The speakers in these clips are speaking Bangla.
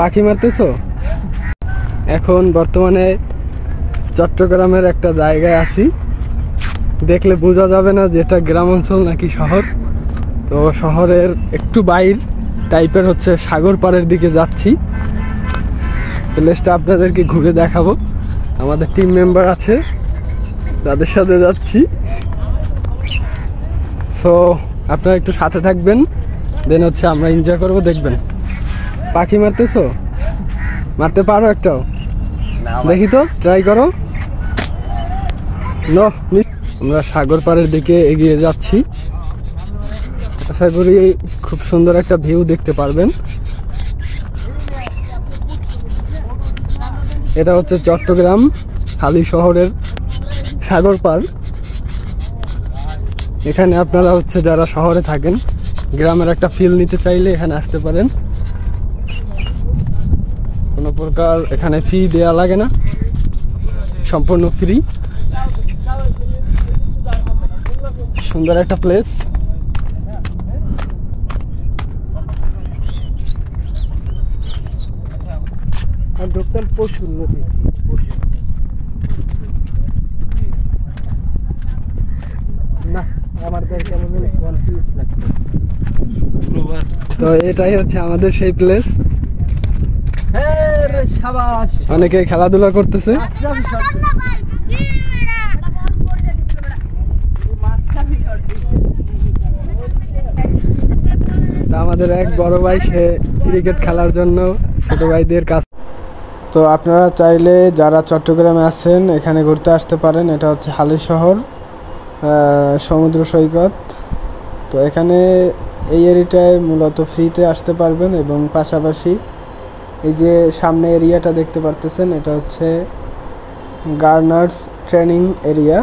পাখি মারতেছো? এখন বর্তমানে চট্টগ্রামের একটা জায়গায় আছি, দেখলে বোঝা যাবে না যে এটা গ্রাম অঞ্চল নাকি শহর। তো শহরের একটু বাইর টাইপের হচ্ছে সাগর পাড়ের দিকে যাচ্ছি। প্লেসটা আপনাদেরকে ঘুরে দেখাবো। আমাদের টিম মেম্বার আছে, তাদের সাথে যাচ্ছি। সো আপনারা একটু সাথে থাকবেন, দেন হচ্ছে আমরা এনজয় করবো। দেখবেন পাখি মারতেছো? মারতে পারো একটাও? দেখি তো, ট্রাই করো। নো, আমরা সাগর পাড়ের দিকে এগিয়ে যাচ্ছি। আশা করি খুব সুন্দর একটা ভিউ দেখতে পারবেন। এটা হচ্ছে চট্টগ্রাম হালি শহরের সাগর পাড়। এখানে আপনারা হচ্ছে যারা শহরে থাকেন, গ্রামের একটা ফিল নিতে চাইলে এখানে আসতে পারেন। কোনো প্রকার এখানে ফি দেয়া লাগে না, সম্পূর্ণ ফ্রি। সুন্দর একটা প্লেস। ঢুকতেন পশু নদী, না আমার কেমন কনফিউজ লাগছে। তো এটাই হচ্ছে আমাদের সেই প্লেস। অনেকে খেলাধুলা করতেছে। আমাদের এক বড় ভাই, সে ক্রিকেট খেলার জন্য ছোট ভাইদের কাছ। তো আপনারা চাইলে যারা চট্টগ্রামে আছেন এখানে ঘুরতে আসতে পারেন। এটা হচ্ছে হালি শহর সমুদ্র সৈকত। তো এখানে এই এরিয়াটায় মূলত ফ্রিতে আসতে পারবেন, এবং পাশাপাশি এই যে সামনে এরিয়াটা দেখতে পারতেছেন, এটা হচ্ছে গার্নার্স ট্রেনিং এরিয়া।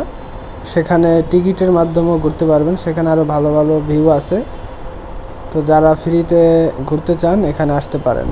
সেখানে টিকিটের মাধ্যমেও ঘুরতে পারবেন, সেখানে আরও ভালো ভালো ভিউ আছে। তো যারা ফ্রিতে ঘুরতে চান এখানে আসতে পারেন।